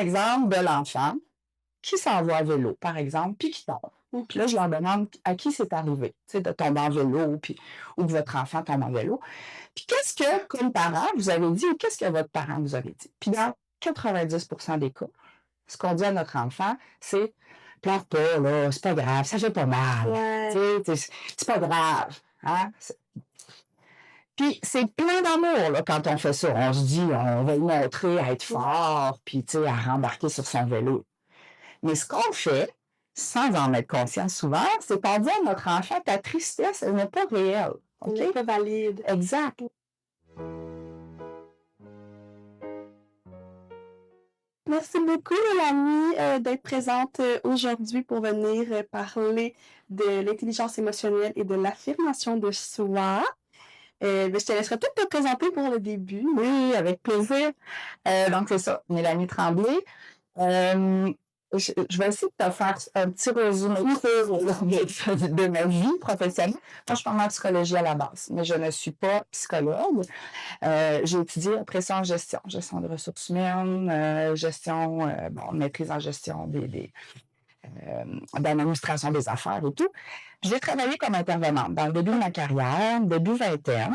exemple de l'enfant qui s'en va à vélo, par exemple, puis qui tombe. Puis là, je leur demande à qui c'est arrivé, tu sais, de tomber en vélo, puis, ou que votre enfant tombe en vélo. Puis qu'est-ce que, comme parent, vous avez dit, ou qu'est-ce que votre parent vous avait dit? Puis dans 90% des cas, ce qu'on dit à notre enfant, c'est pleure pas, là, c'est pas grave, ça fait pas mal. Ouais. Tu sais, c'est pas grave. Hein? Puis c'est plein d'amour là, quand on fait ça. On se dit, on va lui montrer à être fort, puis tu sais, à rembarquer sur son vélo. Mais ce qu'on fait, sans en être conscient souvent, c'est qu'on dit à notre enfant, ta tristesse, elle n'est pas réelle. Elle n'est pas valide. Exact. Merci beaucoup, Mélanie, d'être présente aujourd'hui pour venir parler de l'intelligence émotionnelle et de l'affirmation de soi. Je te laisserai peut-être te présenter pour le début. Oui, avec plaisir. Donc, c'est ça, Mélanie Tremblay. Je vais essayer de te faire un petit résumé de ma vie professionnelle. Moi, je suis en psychologie à la base, mais je ne suis pas psychologue. J'ai étudié après ça en gestion de ressources humaines, maîtrise en gestion d'administration des affaires et tout. J'ai travaillé comme intervenante dans le début de ma carrière, début vingtaine.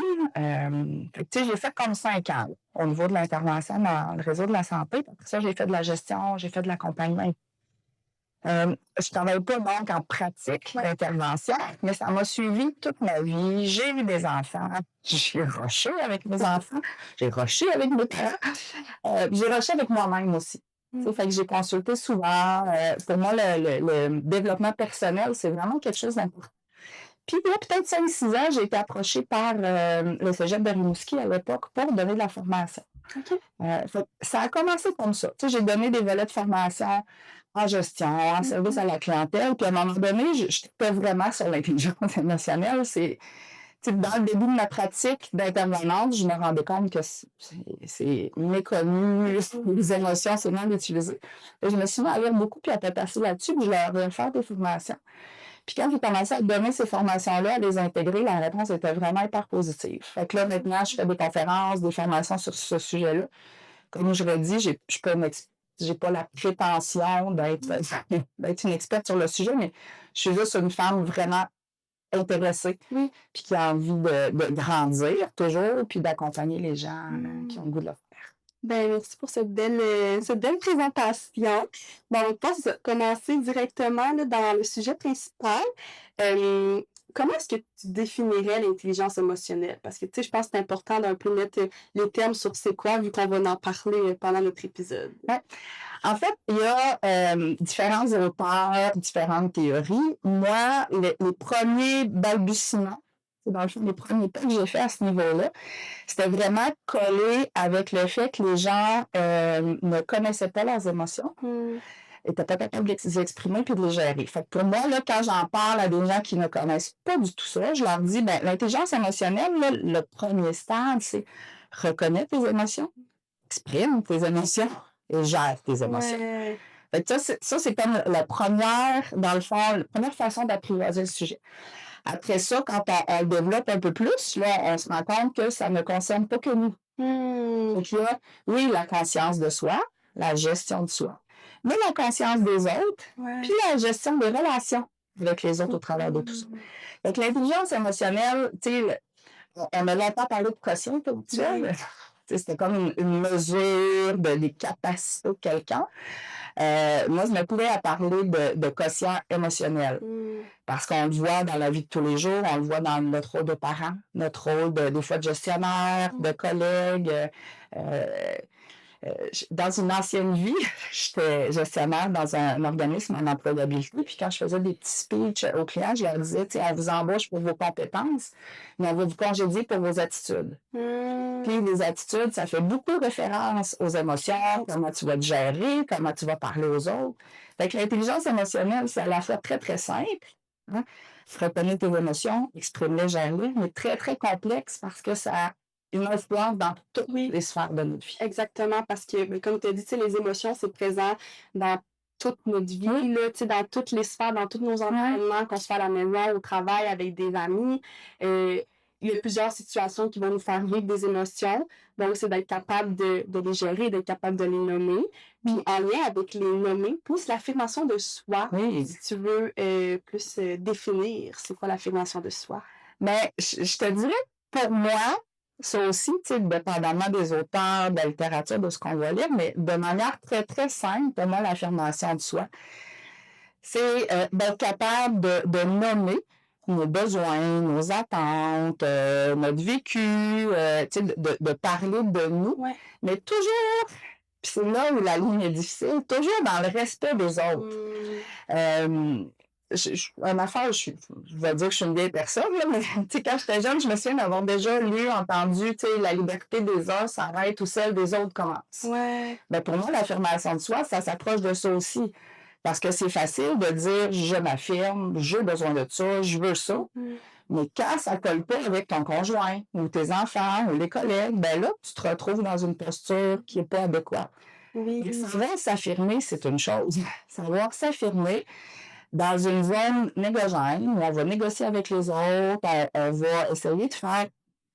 J'ai fait comme 5 ans au niveau de l'intervention dans le réseau de la santé. Après ça, j'ai fait de la gestion, j'ai fait de l'accompagnement. Je travaille pas donc en pratique d'intervention, mais ça m'a suivi toute ma vie. J'ai eu des enfants, j'ai rushé avec mes enfants, j'ai rushé avec mes parents, j'ai rushé avec moi-même aussi. Fait que j'ai consulté souvent. Pour moi, le développement personnel, c'est vraiment quelque chose d'important. Puis là, peut-être 5-6 ans, j'ai été approchée par le cégep de Rimouski à l'époque pour donner de la formation. Ça a commencé comme ça. J'ai donné des volets de formation en gestion, en service à la clientèle. Puis à un moment donné, j'étais vraiment sur l'intelligence émotionnelle. Dans le début de ma pratique d'intervenante, je me rendais compte que c'est méconnu, les émotions, c'est mal utilisé. Je me suis mis à lire beaucoup puis à passer là-dessus, puis je leur ai fait des formations. Puis quand j'ai commencé à donner ces formations-là, à les intégrer, la réponse était vraiment hyper positive. Fait que là, maintenant, je fais des conférences, des formations sur ce sujet-là. Comme je l'ai dit, j'ai pas la prétention d'être une experte sur le sujet, mais je suis juste une femme vraiment intéressée, puis qui a envie de grandir toujours, puis d'accompagner les gens qui ont le goût de le faire. Merci pour cette belle présentation. On va commencer directement là, dans le sujet principal. Comment est-ce que tu définirais l'intelligence émotionnelle? Parce que, je pense que c'est important d'un peu mettre les termes sur c'est quoi, vu qu'on va en parler pendant notre épisode. Ouais. En fait, il y a différents auteurs, différentes théories. Moi, les premiers balbutiements, dans le fond, les premiers pas que j'ai fait à ce niveau-là, c'était vraiment collé avec le fait que les gens ne connaissaient pas leurs émotions. N'étaient pas capables de les exprimer puis de les gérer. Fait que pour moi, là, quand j'en parle à des gens qui ne connaissent pas du tout ça, je leur dis, l'intelligence émotionnelle, là, le premier stade, c'est reconnaître tes émotions, exprime tes émotions et gère tes émotions. Fait que ça, c'est comme la première, dans le fond, la première façon d'apprivoiser le sujet. Après ça, quand on le développe un peu plus, là, on se rend compte que ça ne concerne pas que nous. Donc là, oui, la conscience de soi, la gestion de soi, mais la conscience des autres, puis la gestion des relations avec les autres au travers de tout ça. Donc, l'intelligence émotionnelle, on a longtemps parlé de quotient intellectuel. C'était comme une mesure des capacités de quelqu'un. Moi, je me plais à parler de quotient émotionnel. Parce qu'on le voit dans la vie de tous les jours, on le voit dans notre rôle de parent, notre rôle des fois de gestionnaire, de collègue. Dans une ancienne vie, j'étais gestionnaire dans un organisme en employabilité. Puis quand je faisais des petits speeches aux clients, je leur disais, on vous embauche pour vos compétences, mais on va vous congédier pour vos attitudes. Puis les attitudes, ça fait beaucoup référence aux émotions, comment tu vas te gérer, comment tu vas parler aux autres. Fait que l'intelligence émotionnelle, c'est à la fois très, très simple. Reconnaître tes émotions, exprimer-les, gérer, mais très, très complexe parce que ça a une influence dans toutes les sphères de notre vie. Exactement, parce que, comme tu as dit, les émotions, c'est présent dans toute notre vie, là, dans toutes les sphères, dans tous nos environnements, qu'on se fait à la maison, au travail, avec des amis. Il y a plusieurs situations qui vont nous faire vivre des émotions. Donc, c'est d'être capable de les gérer, d'être capable de les nommer. Puis en lien avec les nommés, plus l'affirmation de soi, Oui. si tu veux plus définir c'est quoi l'affirmation de soi. Mais je te dirais que pour moi, ça aussi, tu sais, dépendamment des auteurs, de la littérature, de ce qu'on va lire, mais de manière très, très simple, pour moi, l'affirmation de soi, c'est d'être capable de nommer nos besoins, nos attentes, notre vécu, tu sais, de parler de nous, Ouais. mais toujours, puis c'est là où la ligne est difficile, toujours dans le respect des autres. Une affaire, je vais dire que je suis une vieille personne, là, mais tu sais, quand j'étais jeune, je me souviens d'avoir déjà lu, entendu, tu sais, la liberté des uns s'arrête où celle des autres commence. Ouais. Ben, pour moi, l'affirmation de soi, ça s'approche de ça aussi. Parce que c'est facile de dire je m'affirme, j'ai besoin de ça, je veux ça. Mais quand ça ne colle pas avec ton conjoint ou tes enfants ou les collègues, ben là, tu te retrouves dans une posture qui n'est pas adéquate. Oui. Savoir s'affirmer, c'est une chose. Savoir s'affirmer dans une zone négociable où on va négocier avec les autres, on va essayer de faire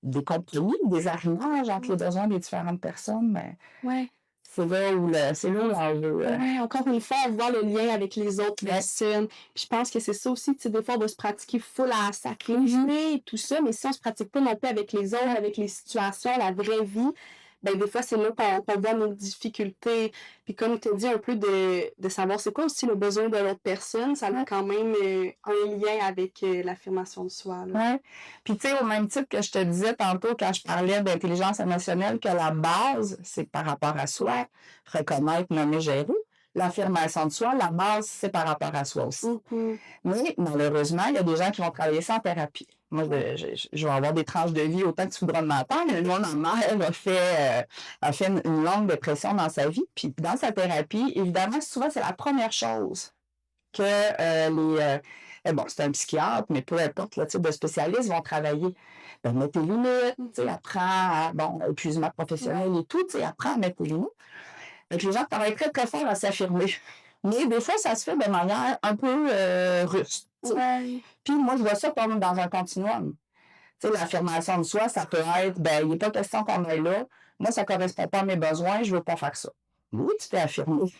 des compromis, des arrangements entre les besoins des différentes personnes, mais Ouais. c'est là où l'enjeu. Ouais, encore une fois, voir le lien avec les autres personnes. Puis je pense que c'est ça aussi, tu sais, des fois, on va se pratiquer full à s'affirmer et tout ça, mais si on se pratique pas non plus avec les autres, avec les situations, la vraie vie, ben des fois, c'est là qu'on voit nos difficultés. Puis comme tu as dit, un peu de savoir c'est quoi aussi le besoin de l'autre personne, ça a quand même un lien avec l'affirmation de soi. Là. Oui. Puis, tu sais, au même titre que je te disais tantôt quand je parlais d'intelligence émotionnelle, que la base, c'est par rapport à soi, reconnaître, nommer, gérer. L'affirmation de soi, la base, c'est par rapport à soi aussi. Mais malheureusement, il y a des gens qui vont travailler ça en thérapie. Moi, je vais avoir des tranches de vie autant que tu voudras de m'entendre. Mais moi, ma mère a fait une longue dépression dans sa vie. Puis dans sa thérapie, évidemment, souvent, c'est la première chose que bon, c'est un psychiatre, mais peu importe le type de spécialistes vont travailler. Ben, mettre tes limites, tu sais, apprends à, épuisement professionnel et tout, tu sais, apprends à mettre tes limites. Donc, les gens travaillent très, très fort à s'affirmer. Mais des fois, ça se fait de manière un peu russe. Puis moi, je vois ça comme dans un continuum. Tu sais, l'affirmation de soi, ça peut être, ben, il n'est pas question qu'on aille là. Moi, ça ne correspond pas à mes besoins, je ne veux pas faire ça. Oui, tu t'es affirmé.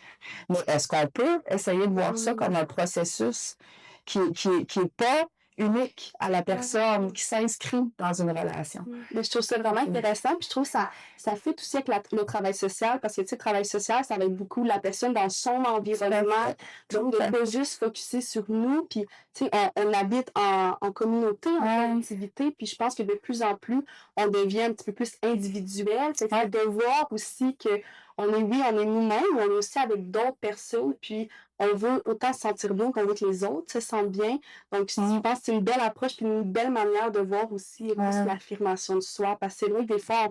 Mais est-ce qu'on peut essayer de voir ça comme un processus qui est pas unique à la personne, qui s'inscrit dans une relation? Mais je trouve ça vraiment intéressant. Puis je trouve que ça fit aussi avec le travail social, parce que, tu sais, le travail social, ça va être beaucoup la personne dans son environnement. Donc, de ne pas juste focusser sur nous. Puis, tu sais, on habite en communauté, en collectivité. Puis je pense que de plus en plus, on devient un petit peu plus individuel. C'est de voir aussi que on est nous-mêmes, mais on est aussi avec d'autres personnes. Puis, on veut autant se sentir bien qu'on veut que les autres se sentent bien. Donc, je pense que c'est une belle approche et une belle manière de voir aussi l'affirmation de soi. Parce que c'est vrai que des fois,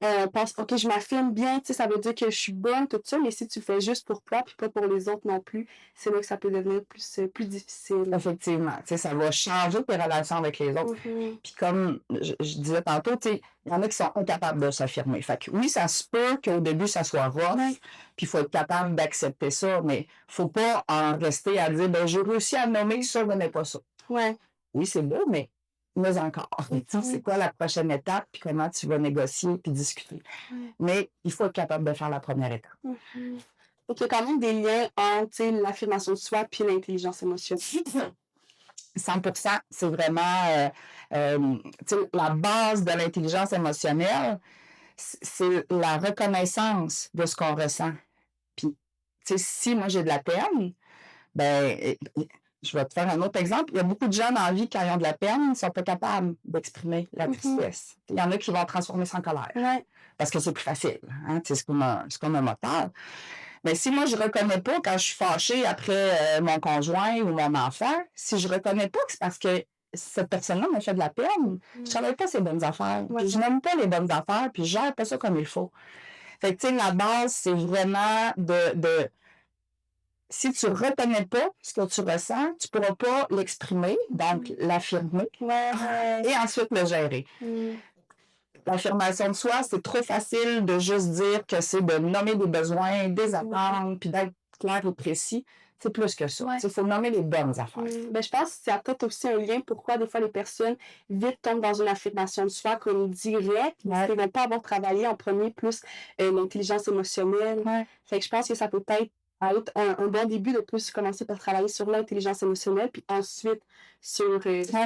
on pense, OK, je m'affirme bien, tu sais, ça veut dire que je suis bonne, tout ça, mais si tu le fais juste pour toi puis pas pour les autres non plus, c'est là que ça peut devenir plus difficile. Effectivement, tu sais, ça va changer tes relations avec les autres. Puis comme je disais tantôt, tu sais, il y en a qui sont incapables de s'affirmer. Fait que oui, ça se peut qu'au début, ça soit rough, puis il faut être capable d'accepter ça, mais il ne faut pas en rester à dire, ben j'ai réussi à nommer ça, je n'aimais pas ça. Oui, c'est beau, mais encore. C'est quoi la prochaine étape, puis comment tu vas négocier, puis discuter. Mais il faut être capable de faire la première étape. Donc, il y a quand même des liens entre l'affirmation de soi puis l'intelligence émotionnelle. 100%, c'est vraiment la base de l'intelligence émotionnelle, c'est la reconnaissance de ce qu'on ressent. Puis, si moi j'ai de la peine, ben, je vais te faire un autre exemple. Il y a beaucoup de gens dans la vie, quand ils ont de la peine, ils ne sont pas capables d'exprimer la tristesse. Il y en a qui vont transformer ça en colère. Parce que c'est plus facile. Hein? C'est comme un moteur. Mais si moi, je ne reconnais pas quand je suis fâchée après mon conjoint ou mon enfant, si je ne reconnais pas que c'est parce que cette personne-là m'a fait de la peine, je ne travaille pas ses bonnes affaires. Puis je n'aime pas les bonnes affaires, puis je ne gère pas ça comme il faut. Fait que, la base, c'est vraiment de si tu ne reconnais pas ce que tu ressens, tu ne pourras pas l'exprimer, donc l'affirmer, et ensuite le gérer. l'affirmation de soi, c'est trop facile de juste dire que c'est de nommer des besoins, des attentes, puis d'être clair et précis. C'est plus que ça. Ouais. Il faut nommer les bonnes affaires. Ben, je pense que ça a peut-être aussi un lien pourquoi des fois les personnes vite tombent dans une affirmation de soi comme directe, parce qu'ils ne vont pas avoir travaillé en premier plus l'intelligence émotionnelle. Ouais. Fait que je pense que ça peut être un bon début de plus commencer par travailler sur l'intelligence émotionnelle, puis ensuite sur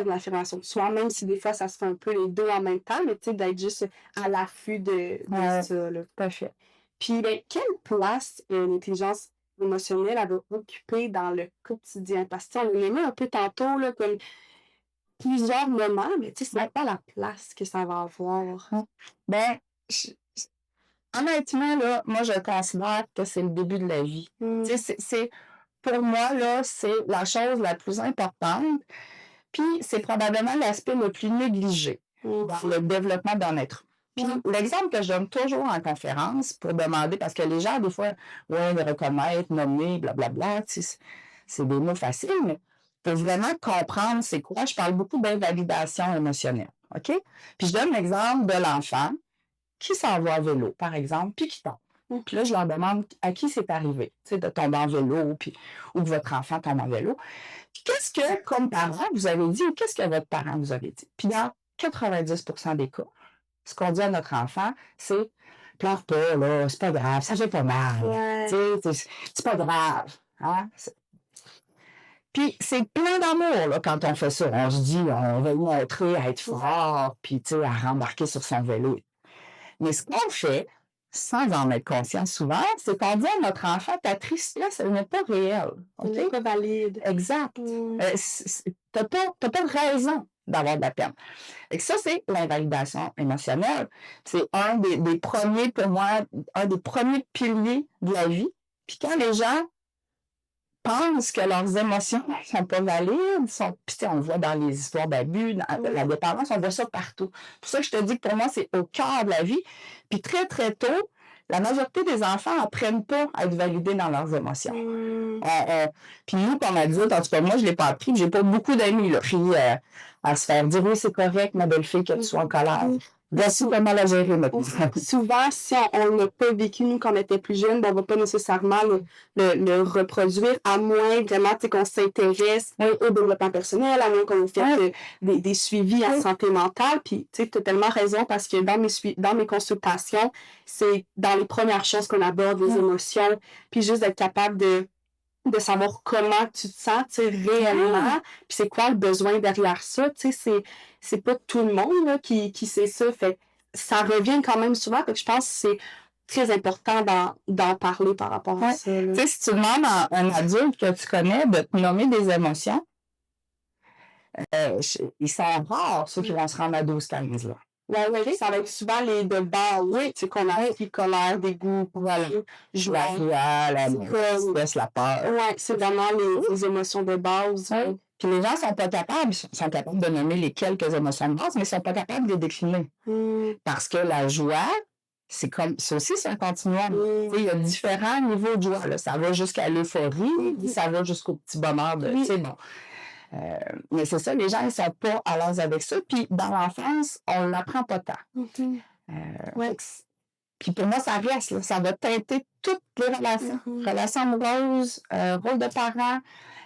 l'affirmation de soi, même si des fois ça se fait un peu les deux en même temps, mais tu sais, d'être juste à l'affût de ça. Là. Tout à fait. Puis, ben, quelle place l'intelligence émotionnelle elle va occuper dans le quotidien? Parce que on l'a mis un peu tantôt, là, comme plusieurs moments, mais tu sais, c'est pas la place que ça va avoir. Ben, honnêtement, là, moi, je considère que c'est le début de la vie. Tu sais, pour moi, là, c'est la chose la plus importante. Puis, c'est probablement l'aspect le plus négligé dans le développement d'un être. Puis, l'exemple que je donne toujours en conférence pour demander, parce que les gens, des fois, ouais, de reconnaître, nommer, blablabla, tu sais, c'est des mots faciles, mais pour vraiment comprendre c'est quoi, je parle beaucoup d'invalidation émotionnelle. OK? Puis, je donne l'exemple de l'enfant qui s'en va à vélo, par exemple, puis qui tombe. Puis là, je leur demande à qui c'est arrivé, tu sais, de tomber en vélo, puis, ou que votre enfant tombe en vélo. Puis qu'est-ce que, comme parent, vous avez dit, ou qu'est-ce que votre parent vous avait dit? Puis dans 90% des cas, ce qu'on dit à notre enfant, c'est « pleure pas, là, c'est pas grave, ça fait pas mal. Ouais. Tu sais, c'est pas grave. Hein? » Puis c'est plein d'amour là, quand on fait ça. On se dit, on va lui montrer à être fort, puis tu sais, à rembarquer sur son vélo. Mais ce qu'on fait, sans en être conscient souvent, c'est qu'on dit à notre enfant, ta tristesse, elle n'est pas réelle. Elle n'est pas valide. Exact. T'as pas de raison d'avoir de la peine. Et ça, c'est l'invalidation émotionnelle. C'est un des premiers, pour moi, un des premiers piliers de la vie. Puis quand les gens pensent que leurs émotions ne sont pas valides, puis on le voit dans les histoires d'abus, dans la dépendance, on voit ça partout. C'est pour ça que je te dis que pour moi, c'est au cœur de la vie. Puis très, très tôt, la majorité des enfants n'apprennent pas à être validés dans leurs émotions. Puis nous, comme adultes, en tout cas, moi, je ne l'ai pas appris, j'ai pas beaucoup d'amis là, puis à se faire dire « Oui, c'est correct, ma belle-fille, que tu sois en colère. » Voici comment la gérer maintenant. Souvent, si on ne l'a pas vécu, nous, quand on était plus jeunes, ben, on ne va pas nécessairement le reproduire, à moins vraiment qu'on s'intéresse au développement personnel, à moins qu'on ait fait des suivis en santé mentale. Puis, tu as tellement raison, parce que dans mes consultations, c'est dans les premières choses qu'on aborde, les émotions, puis juste d'être capable de savoir comment tu te sens réellement, puis c'est quoi le besoin derrière ça. C'est pas tout le monde là, qui sait ça. Fait ça revient quand même souvent. Fait que je pense que c'est très important d'en parler par rapport à ça. Si tu demandes à un adulte que tu connais de te nommer des émotions, ils sont rares ceux qui vont se rendre à 12-15 là. Oui, ça va être souvent les de base, tu sais, qu'on a appris colère, dégoût, joie, la tristesse, la peur. Oui, c'est vraiment les émotions de base. Puis les gens sont capables de nommer les quelques émotions de base, mais ils sont pas capables de les décliner. Parce que la joie, c'est aussi un continuum. Il y a différents niveaux de joie. Là. Ça va jusqu'à l'euphorie, puis ça va jusqu'au petit bonheur de. Bon. Mais c'est ça, les gens ne sont pas à l'aise avec ça. Puis dans l'enfance, on ne l'apprend pas tant. Puis pour moi, ça reste, là, ça va teinter toutes les relations. Relations amoureuses, rôle de parent,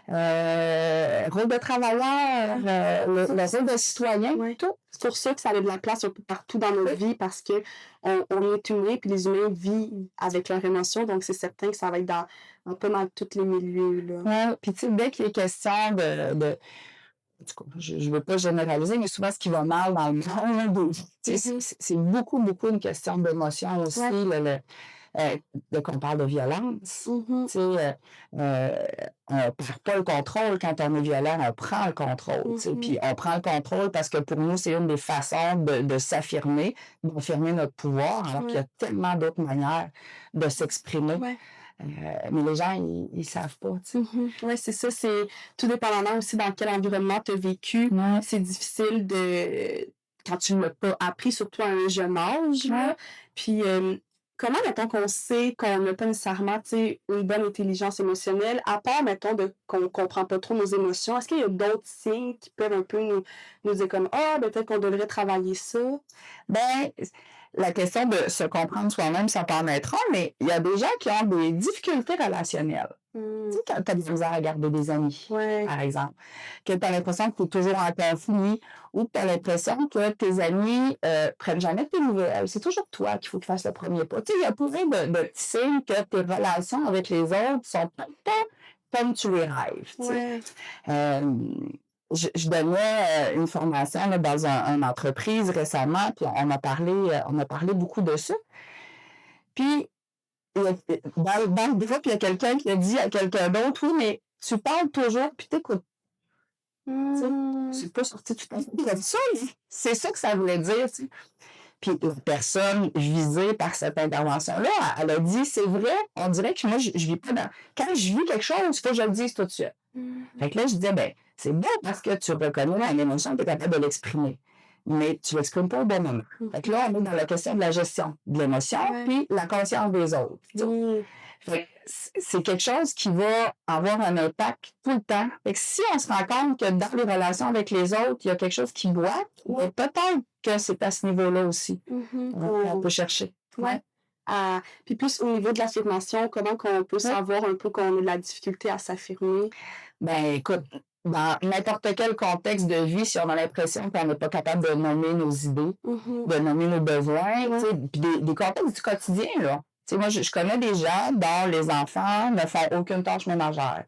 rôle de travailleur, le rôle de citoyen, tout. C'est pour ça que ça a de la place un peu partout dans notre vie, parce qu'on est humain, puis les humains vivent avec leurs émotions, donc c'est certain que ça va être dans un peu dans tous les milieux. Puis tu sais, dès qu'il est question de je ne veux pas généraliser, mais souvent ce qui va mal dans le monde, c'est beaucoup, beaucoup une question d'émotion aussi, qu'on parle de violence. On ne perd pas le contrôle quand on est violent, on prend le contrôle. Puis on prend le contrôle parce que pour nous, c'est une des façons de s'affirmer, d'affirmer notre pouvoir, alors qu'il y a tellement d'autres manières de s'exprimer. Mais les gens, ils savent pas, tu sais. Oui, c'est ça. C'est tout dépendamment aussi dans quel environnement tu as vécu. C'est difficile quand tu ne l'as pas appris, surtout à un jeune âge. Puis comment, mettons, qu'on sait qu'on n'a pas nécessairement, tu sais, une bonne intelligence émotionnelle, à part, mettons, qu'on comprend pas trop nos émotions? Est-ce qu'il y a d'autres signes qui peuvent un peu nous dire comme: «Ah, ben, peut-être qu'on devrait travailler ça»? Ben, la question de se comprendre soi-même, ça peut en être un, mais il y a des gens qui ont des difficultés relationnelles. Tu Mmh. sais, quand tu as de la misère à garder des amis, Ouais. par exemple, que tu as l'impression que tu es toujours en conflit ou que tu as l'impression que tes amis prennent jamais tes nouvelles. C'est toujours toi qu'il faut que tu fasses le premier pas. Tu sais, il y a plein de petits signes que tes relations avec les autres sont pas comme tu les rêves. Tu sais. Ouais. Je donnais une formation là, dans une entreprise récemment, puis on a parlé beaucoup de ça. Puis, dans le groupe, il y a quelqu'un qui a dit à quelqu'un d'autre: «Oui, mais tu parles toujours, puis t'écoutes». Tu sais, Mmh. c'est pas sorti tout à fait comme ça, mais c'est ça que ça voulait dire, tu sais. Puis la personne visée par cette intervention-là, elle a dit: «C'est vrai, on dirait que moi, je vis pas dans quand je vis quelque chose, il faut que je le dise tout de suite». Mmh. Fait que là, je disais: «Ben, c'est bien parce que tu reconnais ton émotion, tu es capable de l'exprimer, mais tu l'exprimes pas au bon moment». Fait que là, on est dans la question de la gestion de l'émotion, Ouais. puis la conscience des autres. Mmh. Fait que c'est quelque chose qui va avoir un impact tout le temps. Fait que si on se rend compte que dans les relations avec les autres, il y a quelque chose qui bloque, ben peut-être que c'est à ce niveau-là aussi Mmh. qu'on peut chercher. Ouais. Puis plus au niveau de l'affirmation, comment qu'on peut Ouais. savoir un peu qu'on a de la difficulté à s'affirmer? Ben écoute, dans n'importe quel contexte de vie, si on a l'impression qu'on n'est pas capable de nommer nos idées, Mmh. de nommer nos besoins, Ouais. tu sais, puis des contextes du quotidien, là. Tu sais, moi, je connais des gens dont les enfants ne font aucune tâche ménagère.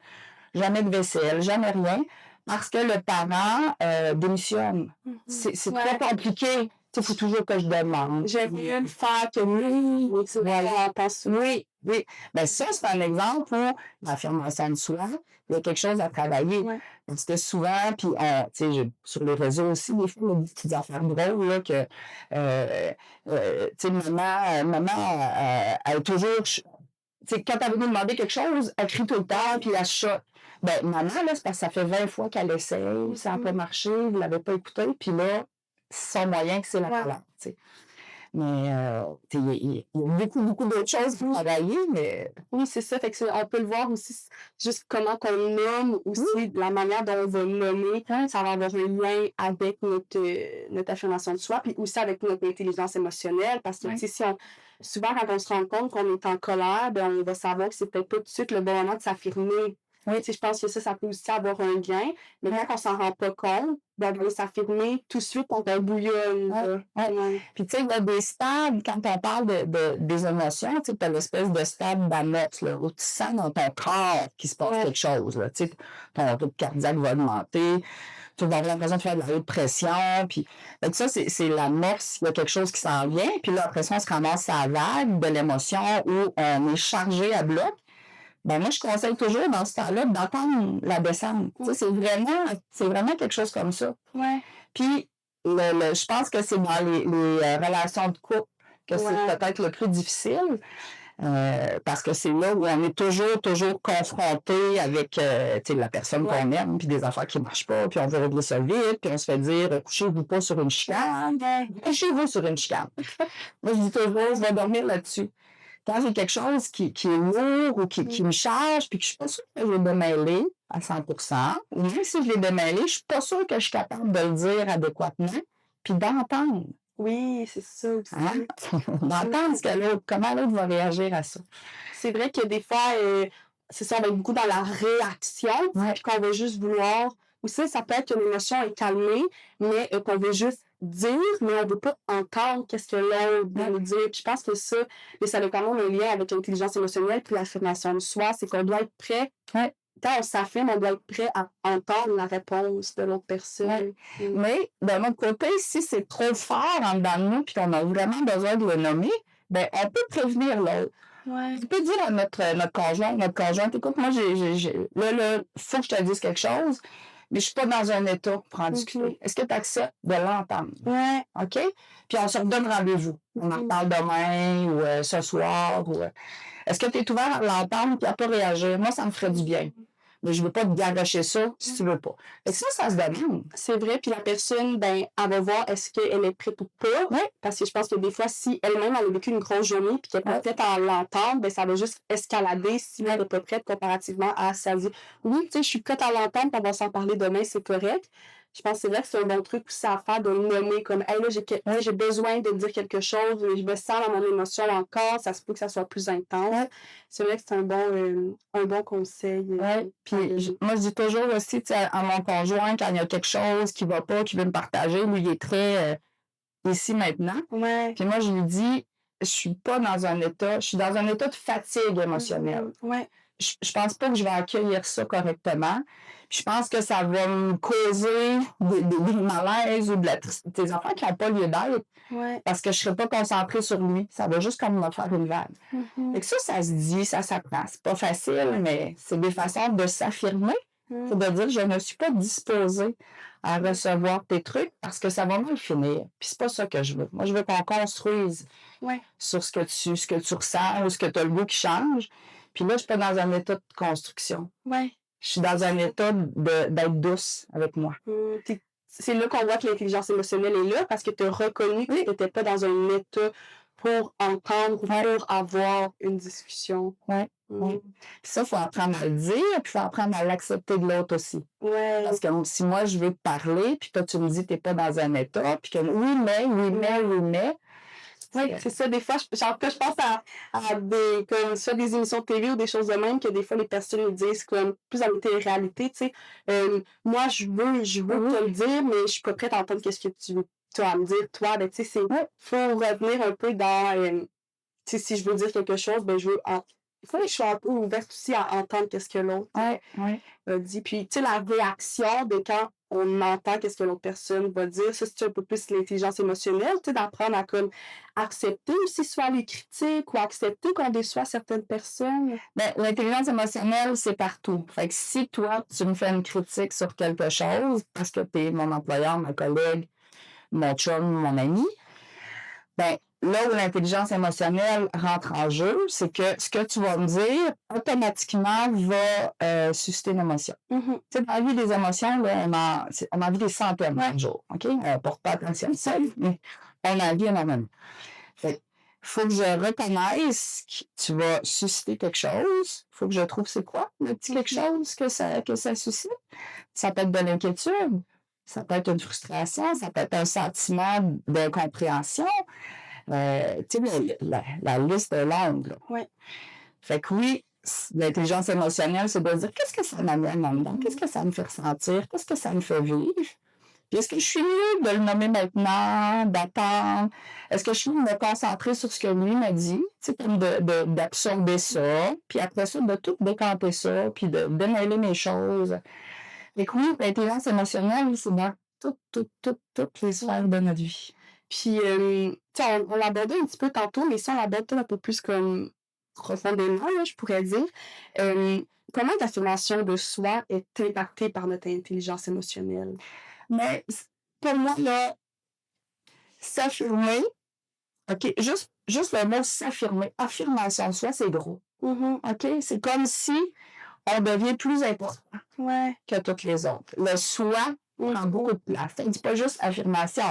Jamais de vaisselle, jamais rien, parce que le parent démissionne. Mmh. C'est Ouais. trop compliqué. Il faut toujours que je demande. J'aimerais le faire que oui, c'est vrai, on pense Oui, oui. Ben ça, c'est un exemple où l'affirmation de soi, il y a quelque chose à travailler. Ouais. Parce que souvent, puis tu sais, sur les réseaux aussi, des fois, il y a des petites affaires drôles, là, que, tu sais, maman, elle est toujours, tu sais, quand elle veut nous demander quelque chose, elle crie tout le temps, puis elle chuchote. Ben, maman, là, c'est parce que ça fait 20 fois qu'elle essaye, ça n'a pas marché, vous ne l'avez pas écouté, puis là, son moyen, que c'est la Ouais. parole, tu sais. Mais, tu sais, il y a beaucoup, beaucoup d'autres choses pour travailler, mais Oui, c'est ça. Fait que on peut le voir aussi, juste comment qu'on nomme aussi, la manière dont on va nommer, ça va avoir un lien avec notre affirmation de soi, puis aussi avec notre intelligence émotionnelle. Parce que, tu sais, souvent, quand on se rend compte qu'on est en colère, ben, on va savoir que c'est peut-être pas tout de suite le bon moment de s'affirmer. oui. Tu sais, je pense que ça peut aussi avoir un lien. Mais quand on s'en rend pas compte, ben, on va s'affirmer tout de suite, on va bouillonne. Ouais, ouais. Ouais. Puis, tu sais, il y a des stades, quand on parle des émotions, tu sais, as l'espèce de stade d'amorce, là, où tu sens dans ton corps qu'il se passe quelque chose, là, tu sais, ton rythme cardiaque va augmenter, tu vas avoir l'impression de faire de la haute pression, puis fait que ça, c'est l'amorce, il y a quelque chose qui s'en vient, puis là, après ça, on se ramasse à la vague de l'émotion où on est chargé à bloc. Ben moi, je conseille toujours dans ce temps-là d'entendre la descente. Tu sais, c'est vraiment quelque chose comme ça. Ouais. Puis, je pense que c'est dans les relations de couple que c'est peut-être le plus difficile, parce que c'est là où on est toujours confronté avec tu sais, la personne qu'on aime, puis des affaires qui ne marchent pas, puis on veut régler ça vite, puis on se fait dire couchez-vous pas sur une chicane, couchez-vous sur une chicane. Moi, je dis toujours, je vais dormir là-dessus. Quand j'ai quelque chose qui est lourd ou qui me charge, puis que je suis pas sûre que je vais démêler à 100%, ou même si je l'ai démêlé, je suis pas sûre que je suis capable de le dire adéquatement, puis d'entendre. Oui, c'est ça aussi. Hein? D'entendre ce que l'autre, comment l'autre va réagir à ça. C'est vrai que des fois, c'est ça, on va être beaucoup dans la réaction, puis qu'on va juste vouloir. Aussi, ça peut être que l'émotion est calmée, mais qu'on veut juste dire, mais on ne veut pas entendre qu'est-ce que l'autre veut nous dire. Puis je pense que ça, mais ça a quand même un lien avec l'intelligence émotionnelle puis l'affirmation de soi, c'est qu'on doit être prêt. Quand on s'affirme, on doit être prêt à entendre la réponse de l'autre personne. Mais d'un autre côté, si c'est trop fort en dedans de nous puis qu'on a vraiment besoin de le nommer, ben on peut prévenir l'autre. On peut dire à notre conjointe, écoute, moi, là, faut que je te dise quelque chose, mais je suis pas dans un état pour en discuter. Est-ce que tu acceptes de l'entendre? OK? Puis on se redonne rendez-vous. On en reparle demain ou ce soir. Ou, est-ce que tu es ouvert à l'entendre et à pas réagir? Moi, ça me ferait du bien. mais je veux pas te garocher ça si tu veux pas. Fait que ça se demande. C'est vrai, puis la personne, ben, elle va voir est-ce qu'elle est prête ou pas. Ouais. Parce que je pense que des fois, si elle-même elle a vécu une grosse journée puis qu'elle est pas prête à l'entendre, ben, ça va juste escalader si elle n'est pas prête comparativement à si elle dit oui, tu sais, je suis prête à l'entendre, puis on va s'en parler demain, c'est correct. Je pense que c'est vrai que c'est un bon truc aussi à faire de le nommer comme hey, là, j'ai besoin de dire quelque chose, je me sens dans mon émotion encore, ça se peut que ça soit plus intense. Ouais. C'est vrai que c'est un bon conseil. Ouais. Puis moi, je dis toujours aussi à mon conjoint, quand il y a quelque chose qui va pas, qui veut me partager, lui, il est très ici maintenant. Ouais. Puis moi, je lui dis, je suis dans un état de fatigue émotionnelle. Ouais. Je pense pas que je vais accueillir ça correctement. Je pense que ça va me causer des malaises ou des enfants qui n'ont pas lieu d'être parce que je ne serai pas concentrée sur lui. Ça va juste comme me faire une vague. Fait que ça se dit, ça s'apprend. C'est pas facile, mais c'est des façons de s'affirmer. C'est de dire, je ne suis pas disposée à recevoir tes trucs parce que ça va mal finir. Puis c'est pas ça que je veux. Moi, je veux qu'on construise sur ce que tu ressens ou ce que tu as le goût qui change. Puis là, je suis pas dans un état de construction. Ouais. Je suis dans un état d'être douce avec moi. C'est là qu'on voit que l'intelligence émotionnelle est là parce que tu as reconnu que tu n'étais pas dans un état pour entendre ou pour avoir une discussion. Puis ça, il faut apprendre à le dire, puis il faut apprendre à l'accepter de l'autre aussi. Parce que si moi, je veux te parler, puis toi, tu me dis que tu n'es pas dans un état, puis que oui, mais. Oui, c'est ça. Des fois, je pense à soit des émissions de TV ou des choses de même que des fois, les personnes me disent comme plus en réalité, tu sais. Moi, je veux te le dire, mais je suis pas prête à entendre qu'est-ce que tu as à me dire, toi. Ben, tu sais, faut revenir un peu dans, tu sais, si je veux dire quelque chose, ben, il faut que je sois un peu ouverte aussi à entendre qu'est-ce que l'autre dit. Puis, tu sais, la réaction de quand on entend qu'est-ce que l'autre personne va dire, ça, c'est un peu plus l'intelligence émotionnelle, tu sais, d'apprendre à comme accepter aussi soit les critiques ou accepter qu'on déçoit certaines personnes. Ben, l'intelligence émotionnelle, c'est partout. Fait que si toi, tu me fais une critique sur quelque chose, parce que tu es mon employeur, ma collègue, mon chum, mon ami, ben, là où l'intelligence émotionnelle rentre en jeu, c'est que ce que tu vas me dire, automatiquement, va susciter une émotion. Tu sais, dans la vie des émotions, là, on en vit des centaines par jour. OK? On ne porte pas attention à ça, mais on en vit énormément. Fait il faut que je reconnaisse que tu vas susciter quelque chose. Il faut que je trouve c'est quoi le petit quelque chose que ça suscite. Ça peut être de l'inquiétude, ça peut être une frustration, ça peut être un sentiment d'incompréhension. Tu sais, la liste est longue. Là. Fait que oui, l'intelligence émotionnelle, c'est de dire qu'est-ce que ça m'amène en dedans, qu'est-ce que ça me fait ressentir, qu'est-ce que ça me fait vivre. Puis est-ce que je suis mieux de le nommer maintenant, d'attendre? Est-ce que je suis mieux de me concentrer sur ce que lui m'a dit, tu sais, comme d'absorber ça, puis après ça, de tout décanter ça, puis de démêler mes choses. Fait que oui, l'intelligence émotionnelle, c'est dans toutes les sphères de notre vie. Puis, tu sais, on l'abordait un petit peu tantôt, mais si on l'aborde un peu plus comme profondément, là, je pourrais dire, comment l'affirmation de soi est impactée par notre intelligence émotionnelle? Mais pour moi, là, s'affirmer, OK, juste le mot s'affirmer, affirmation de soi, c'est gros. OK? C'est comme si on devient plus important que toutes les autres. Le soi prend beaucoup de place. On ne dit pas juste affirmation.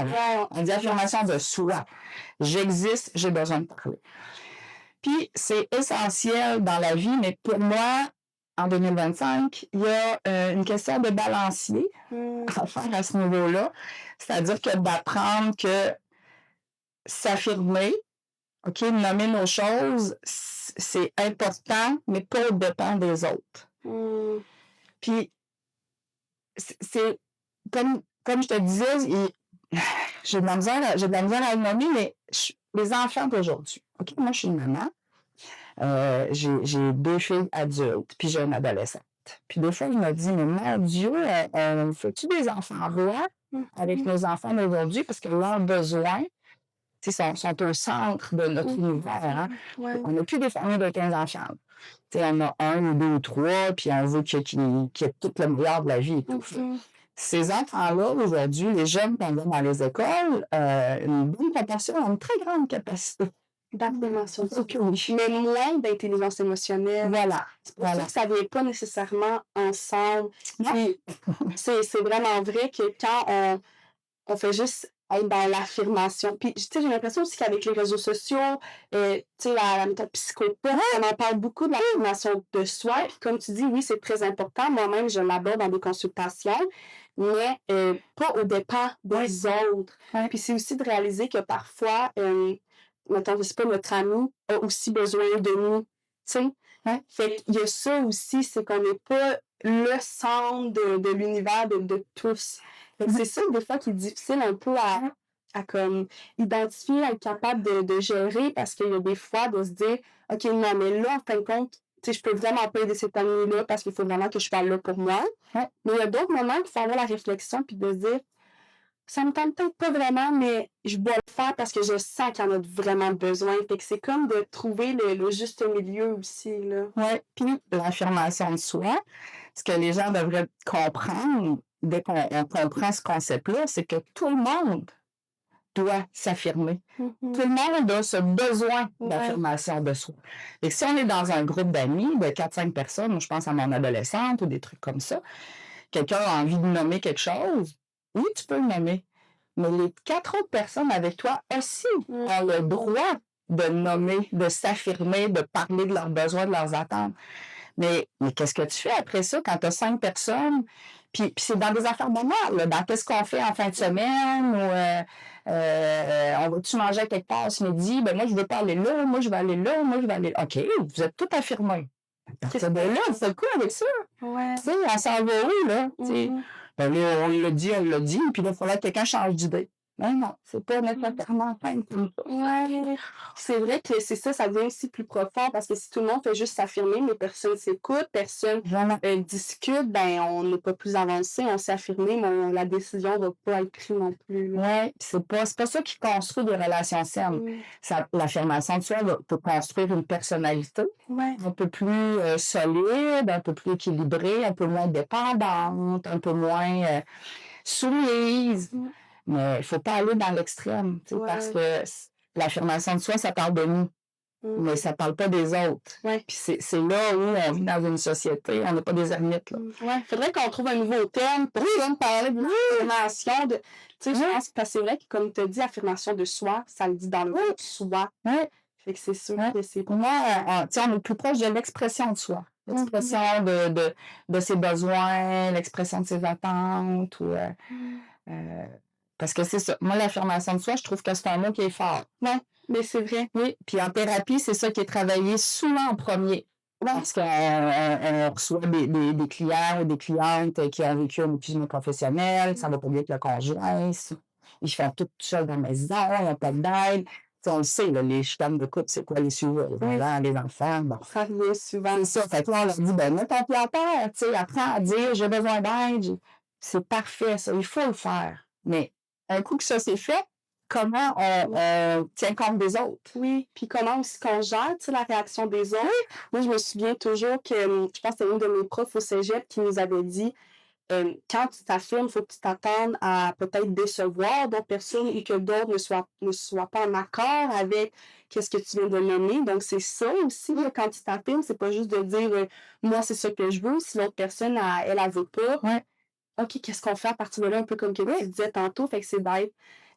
On dit affirmation de soi. J'existe, j'ai besoin de parler. Puis, c'est essentiel dans la vie, mais pour moi, en 2025, il y a une question de balancier à faire à ce niveau-là. C'est-à-dire que d'apprendre que s'affirmer, OK, nommer nos choses, c'est important, mais pas au dépend des autres. Puis, c'est comme je te disais, j'ai de la misère à le nommer, mais les enfants d'aujourd'hui. OK, moi, je suis une maman. J'ai 2 filles adultes, puis j'ai une adolescente. Puis des fois, je me dis, mais mon Dieu, fais-tu des enfants rois avec nos enfants d'aujourd'hui? Parce que leurs besoins, sont au centre de notre univers. Hein? On n'a plus des familles de 15 enfants. On a 1 ou 2 ou 3, puis on veut qu'il y ait tout le meilleur de la vie et tout. Ces enfants-là, aujourd'hui, les jeunes qu'on voit dans les écoles, une bonne proportion ont une très grande capacité D'affirmation de soi. Ok, oui. Mais moins d'intelligence émotionnelle. Voilà, C'est pour ça voilà. que ça vient pas nécessairement ensemble. Non. Puis c'est vraiment vrai que quand on fait juste être dans l'affirmation. Puis, tu sais, j'ai l'impression aussi qu'avec les réseaux sociaux, tu sais, la méthode psychopathe, on en parle beaucoup de l'affirmation de soi. Puis, comme tu dis, oui, c'est très important. Moi-même, je l'aborde dans des consultations, mais pas au départ des autres. Ouais. Puis, c'est aussi de réaliser que parfois, mettons, je sais pas, notre ami a aussi besoin de nous. Tu sais? Ouais. Fait qu'il y a ça aussi, c'est qu'on n'est pas le centre de l'univers de tous. Fait que c'est ça, des fois, qui est difficile un peu à comme identifier, à être capable de gérer, parce qu'il y a des fois de se dire, OK, non, mais là, en fin de compte, tu sais, je peux vraiment pas aider cet ami-là parce qu'il faut vraiment que je sois là pour moi. Ouais. Mais il y a d'autres moments qu'il faut avoir la réflexion puis de se dire, ça me tente peut-être pas vraiment, mais je dois le faire parce que je sens qu'il y en a vraiment besoin. Fait que c'est comme de trouver le juste milieu aussi, là. Oui, puis l'affirmation de soi, ce que les gens devraient comprendre dès qu'on comprend ce concept-là, c'est que tout le monde doit s'affirmer. Tout le monde a ce besoin Ouais. d'affirmation de soi. Et si on est dans un groupe d'amis de 4-5 personnes, moi, je pense à mon adolescente ou des trucs comme ça, quelqu'un a envie de nommer quelque chose, oui, tu peux le nommer. Mais les 4 autres personnes avec toi aussi ont le droit de nommer, de s'affirmer, de parler de leurs besoins, de leurs attentes. Mais qu'est-ce que tu fais après ça quand tu as 5 personnes? Puis c'est dans des affaires banales, là, dans qu'est-ce qu'on fait en fin de semaine ou on va-tu manger quelque part ce midi? Ben moi, je veux pas aller là, moi, je vais aller là, moi, je vais aller là. OK, vous êtes tout affirmés. À partir de là, c'est quoi avec ça? Ouais. Tu sais, on s'en va où, là? Tu sais, ben là, on l'a dit, elle l'a dit, puis là, il faudrait que quelqu'un change d'idée. Ben non, c'est pas nécessairement simple comme ça. Ouais, c'est vrai que c'est ça, ça devient aussi plus profond parce que si tout le monde fait juste s'affirmer, mais personne s'écoute, personne Vraiment. discute, ben on n'est pas plus avancé, on s'est affirmé, mais la décision va pas être prise non plus. Oui, c'est pas ça qui construit des relations saines. L'affirmation de soi peut construire une personnalité Ouais. un peu plus solide, un peu plus équilibrée, un peu moins dépendante, un peu moins soumise. Mais il ne faut pas aller dans l'extrême, tu sais, parce que l'affirmation de soi, ça parle de nous, mais ça ne parle pas des autres. Ouais. Puis c'est là où on vit dans une société, on n'est pas des ermites, là. Ouais, faudrait qu'on trouve un nouveau terme pour parler de l'affirmation de. Tu sais, je pense que c'est vrai que, comme tu as dit, affirmation de soi, ça le dit dans le mot soi. Ouais. Fait que c'est sûr que c'est. Pour moi, on est plus proche de l'expression de soi. L'expression de ses besoins, l'expression de ses attentes. Parce que c'est ça. Moi, l'affirmation de soi, je trouve que c'est un mot qui est fort. Ouais, mais c'est vrai. Oui. Puis en thérapie, c'est ça qui est travaillé souvent en premier. Parce qu'on reçoit des clients ou des clientes qui ont vécu un épuisement professionnel, ça va pas bien avec le conjoint, ils font tout seuls dans la maison, ils n'ont pas d'aide. T'sais, on le sait, là, les chicanes de couple, c'est quoi les sujets? Les enfants, bon. Ça revient souvent. C'est ça. Fait que là, on leur dit, ben, mets ton pied à terre, tu sais, apprends à dire, j'ai besoin d'aide. C'est parfait, ça, il faut le faire. Mais un coup que ça c'est fait, comment on tient compte des autres? Oui, puis comment aussi qu'on gère, tu sais, la réaction des autres. Moi, je me souviens toujours que, je pense que c'était une de mes profs au cégep qui nous avait dit, quand tu t'affirmes, il faut que tu t'attendes à peut-être décevoir d'autres personnes et que d'autres ne soient pas en accord avec qu'est-ce que tu viens de nommer. Donc, c'est ça aussi, là, quand tu t'affirmes, c'est pas juste de dire moi, c'est ça que je veux. Si l'autre personne, elle veut pas, OK, qu'est-ce qu'on fait à partir de là, un peu comme que tu disais tantôt. Fait que c'est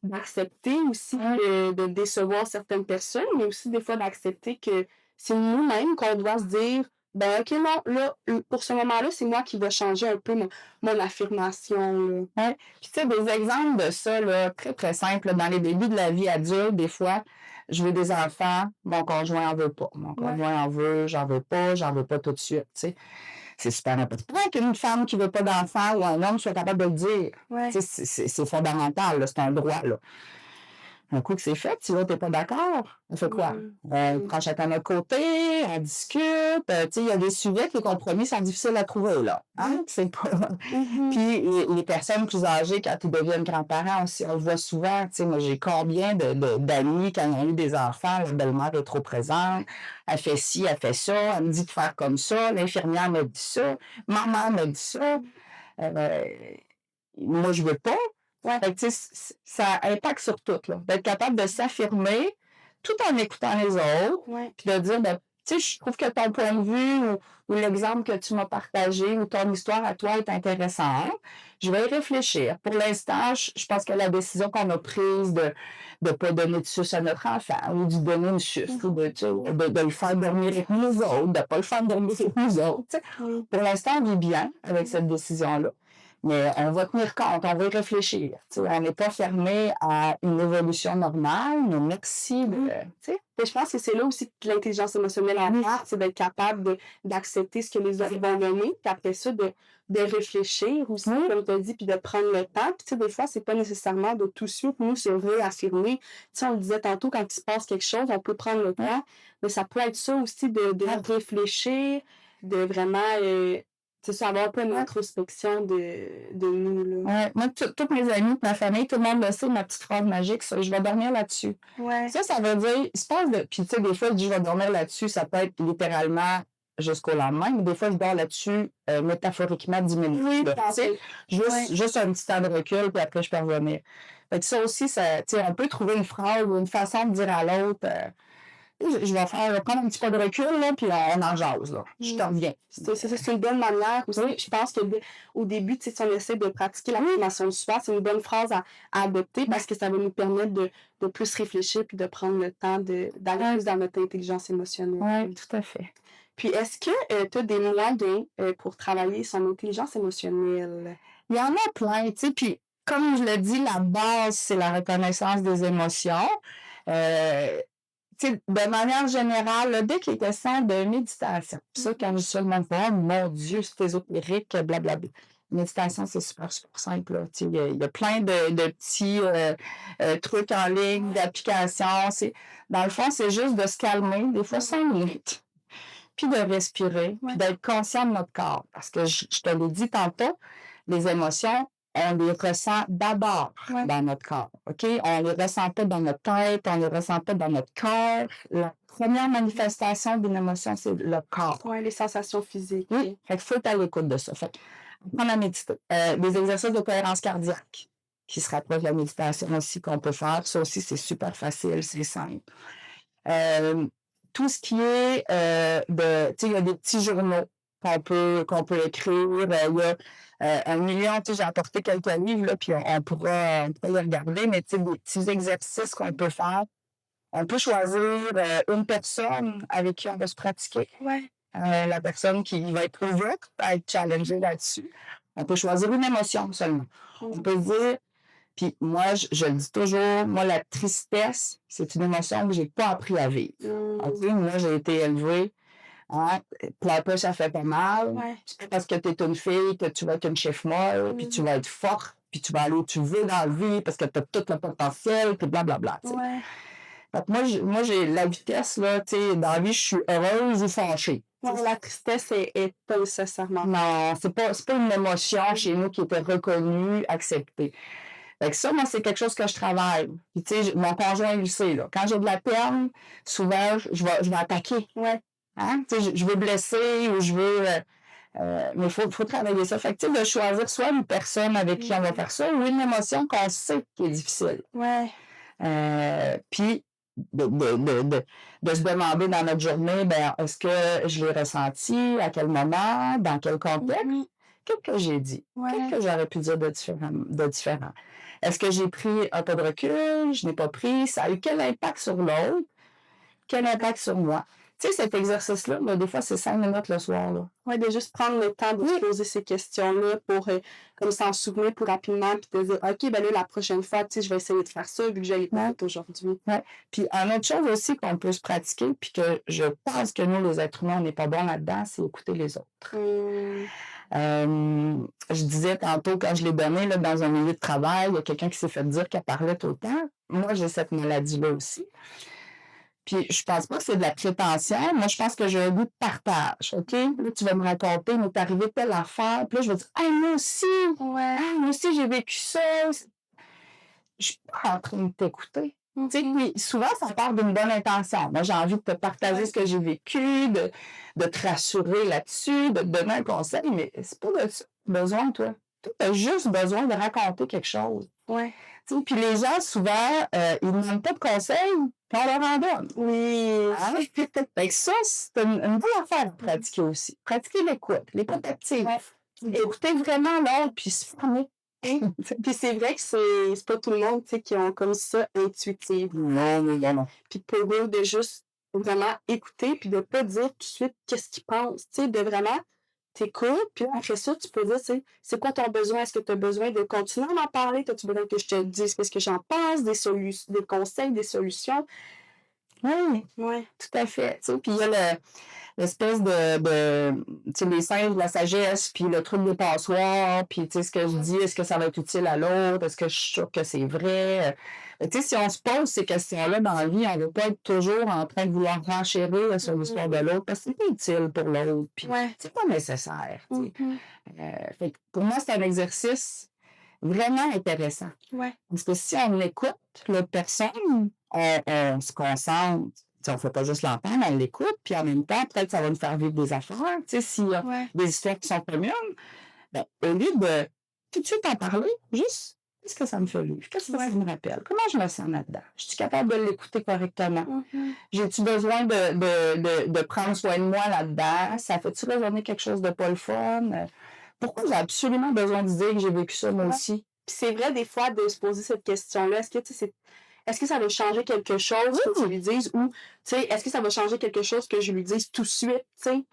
d'accepter aussi de décevoir certaines personnes, mais aussi des fois d'accepter que c'est nous-mêmes qu'on doit se dire ben OK, non, là, pour ce moment-là, c'est moi qui vais changer un peu mon affirmation. Ouais. Puis tu sais, des exemples de ça, là, très, très simples, là, dans les débuts de la vie adulte, des fois, je veux des enfants, mon conjoint en veut pas. Mon conjoint en veut, j'en veux pas tout de suite, tu sais. C'est super important qu'une femme qui veut pas d'enfants ou un homme soit capable de le dire. Ouais. Tu sais, c'est fondamental, là, c'est un droit, là. Un coup que c'est fait, si l'autre n'est pas d'accord, on fait quoi? On prend chacun de notre côté, on discute. Tu sais, il y a des sujets que les compromis sont difficiles à trouver, là. Hein? C'est pas... Puis les personnes plus âgées, quand ils deviennent grands-parents aussi, on le voit souvent. Tu sais, moi, j'ai combien d'amis quand ils ont eu des enfants, la belle-mère est trop présente, elle fait ci, elle fait ça, elle me dit de faire comme ça, l'infirmière me dit ça, maman me dit ça. Moi, je veux pas. Fait que, ça impacte sur tout, là. D'être capable de s'affirmer, tout en écoutant les autres, Ouais. puis de dire, ben, tu sais, je trouve que ton point de vue ou l'exemple que tu m'as partagé ou ton histoire à toi est intéressante. Je vais y réfléchir. Pour l'instant, je pense que la décision qu'on a prise de ne pas donner de suce à notre enfant ou de lui donner une suce ou tu sais, de le faire dormir avec nous autres, de ne pas le faire dormir avec nous autres. Tu sais. Oui. Pour l'instant, on vit bien avec cette décision-là. Mais on va tenir compte, on va y réfléchir. Tu sais, on n'est pas fermé à une évolution normale, mais merci de. Tu sais. Mais je pense que c'est là aussi que l'intelligence émotionnelle en part, c'est d'être capable d'accepter ce que les autres vont donner, puis après ça, de réfléchir aussi, comme tu as dit, puis de prendre le temps. Puis tu sais, des fois, c'est pas nécessairement de tout de suite nous se réaffirmer. Tu sais, on le disait tantôt, quand il se passe quelque chose, on peut prendre le temps, mais ça peut être ça aussi de réfléchir, de vraiment c'est ça, avoir un peu une introspection de nous, là. Ouais. Moi, tous mes amis, ma famille, tout le monde le sait, ma petite phrase magique, ça, je vais dormir là-dessus. Ouais. Ça veut dire, il se passe de. Puis, tu sais, des fois, je dis, je vais dormir là-dessus, ça peut être littéralement jusqu'au lendemain, mais des fois, je dors là-dessus métaphoriquement 10 minutes. Oui, là, tu sais, juste un petit temps de recul, puis après, je peux revenir. Fait que ça aussi, ça, tu sais, on peut trouver une phrase ou une façon de dire à l'autre. Je vais prendre un petit peu de recul, là, puis on en jase, là. Je te reviens. C'est une bonne manière aussi. Oui. Je pense qu'au début, si on essaie de pratiquer l'affirmation du soir, c'est une bonne phrase à adopter parce que ça va nous permettre de plus réfléchir puis de prendre le temps d'aller plus dans notre intelligence émotionnelle. Oui, tout à fait. Puis, est-ce que tu as des moyens pour travailler son intelligence émotionnelle? Il y en a plein, tu sais, puis comme je l'ai dit, la base, c'est la reconnaissance des émotions. De manière générale, là, dès qu'il est question de méditation, ça, quand je dis ça, le monde fait, oh, mon Dieu, c'est ésotérique, blablabla. Méditation, c'est super, super simple. Là. Il y a plein de petits trucs en ligne, d'applications. Dans le fond, c'est juste de se calmer, des fois 5 minutes, puis de respirer, puis d'être conscient de notre corps. Parce que je te l'ai dit tantôt, les émotions, on les ressent d'abord dans notre corps, OK? On les ressent pas dans notre tête, on les ressent pas dans notre cœur. La première manifestation d'une émotion, c'est le corps. Oui, les sensations physiques. Oui, fait qu'il faut être à l'écoute de ça. Fait on a médité. Des exercices de cohérence cardiaque qui se rapprochent de la méditation aussi qu'on peut faire. Ça aussi, c'est super facile, c'est simple. Tout ce qui est il y a des petits journaux qu'on peut écrire. Il y a un million, j'ai apporté quelques livres, là, puis on pourra les regarder, mais des petits exercices qu'on peut faire. On peut choisir une personne avec qui on va se pratiquer. Ouais. La personne qui va être ouverte à être challengée là-dessus. On peut choisir une émotion seulement. On peut dire, puis moi, je le dis toujours, moi, la tristesse, c'est une émotion que j'ai pas appris à vivre. Okay? Moi, j'ai été élevée. Pleure pas, ça fait pas mal. Ouais. C'est pas parce que tu es une fille que tu vas être une chef molle, puis tu vas être forte, puis tu vas aller où tu veux dans la vie parce que tu as tout le potentiel, puis blablabla. Ouais. Fait que moi, j'ai la vitesse, là, tu sais, dans la vie, je suis heureuse ou fâchée. La tristesse est pas nécessairement. Non, c'est pas une émotion chez nous qui était reconnue, acceptée. Fait que ça, moi, c'est quelque chose que je travaille. Puis, tu sais, mon conjoint, il le sait, là. Quand j'ai de la peine, souvent, je vais attaquer. Ouais. Hein? Tu sais, je veux blesser ou je veux... mais il faut travailler ça. Fait que, tu sais, de choisir soit une personne avec qui on va faire ça ou une émotion qu'on sait qui est difficile. Ouais. Puis, de se demander dans notre journée, ben, est-ce que je l'ai ressenti, à quel moment, dans quel contexte? Qu'est-ce que j'ai dit? Qu'est-ce que j'aurais pu dire de différent? Est-ce que j'ai pris un peu de recul? Je n'ai pas pris? Ça a eu quel impact sur l'autre? Quel impact sur moi? Tu sais, cet exercice-là, des fois, c'est 5 minutes le soir. Oui, de juste prendre le temps de se poser ces questions-là pour comme s'en souvenir plus rapidement, puis de dire, OK, ben là, la prochaine fois, tu sais, je vais essayer de faire ça, vu que j'ai pas fait aujourd'hui. Oui. Puis, une autre chose aussi qu'on peut se pratiquer, puis que je pense que nous, les êtres humains, on n'est pas bons là-dedans, c'est écouter les autres. Je disais tantôt, quand je l'ai donné là, dans un milieu de travail, il y a quelqu'un qui s'est fait dire qu'elle parlait tout le temps. Moi, j'ai cette maladie-là aussi. Puis, je pense pas que c'est de la prétention. Moi, je pense que j'ai un goût de partage, OK? Là, tu vas me raconter, il m'est arrivé telle affaire. Puis là, je vais dire, « Hey, moi aussi! Moi aussi, j'ai vécu ça! » Je suis pas en train de t'écouter. Tu sais, puis souvent, ça part d'une bonne intention. Moi, j'ai envie de te partager ce que j'ai vécu, de te rassurer là-dessus, de te donner un conseil, mais c'est pas de ça besoin, toi. toi, tu as juste besoin de raconter quelque chose. Ouais. Tu sais, puis les gens, souvent, ils ne demandent pas de conseils, puis on leur en donne. Oui. Hein? Fait que ça, c'est une bonne affaire à pratiquer aussi. Pratiquer l'écoute active. Ouais. Écouter vraiment l'autre, puis se former. Puis c'est vrai que c'est pas tout le monde, tu sais, qui ont comme ça intuitive. Non. Puis pour eux, de juste vraiment écouter, puis de pas dire tout de suite qu'est-ce qu'ils pensent, tu sais, de vraiment t'écoutes, puis là, après ça, tu peux dire, tu sais, c'est quoi ton besoin? Est-ce que tu as besoin de continuer à m'en parler? As-tu besoin que je te dise qu'est-ce que j'en pense, des conseils, des solutions? Oui, Ouais. tout à fait. Tu sais, puis il y a l'espèce tu sais, les singes de la sagesse, puis le truc des passoires, puis tu sais, ce que je dis, est-ce que ça va être utile à l'autre? Est-ce que je suis sûre que c'est vrai? Tu sais, si on se pose ces questions-là dans la vie, on ne va pas être toujours en train de vouloir renchérir sur l'histoire de l'autre, parce que c'est pas utile pour l'autre, puis Ouais. c'est pas nécessaire. Tu sais. Mhm. Fait que pour moi, c'est un exercice vraiment intéressant. Ouais. Parce que si on écoute l'autre personne, on se concentre. Tu sais, on ne fait pas juste l'entendre, on l'écoute, puis en même temps, peut-être que ça va nous faire vivre des affaires. Tu sais, s'il y a Ouais. des histoires qui sont communes, ben, au lieu de tout de suite en parler, juste qu'est-ce que ça me fait vivre? Qu'est-ce que ça me rappelle? Comment je me sens là-dedans? Je suis capable de l'écouter correctement? Mhm. J'ai-tu besoin de prendre soin de moi là-dedans? Ça fait-tu résonner quelque chose de pas le fun? Pourquoi j'ai absolument besoin de dire que j'ai vécu ça moi Ouais. aussi? Puis c'est vrai, des fois, de se poser cette question-là, est-ce que, tu sais, est-ce que ça va changer quelque chose que tu lui dises ou, tu sais, est-ce que ça va changer quelque chose que je lui dise tout de suite, tu sais?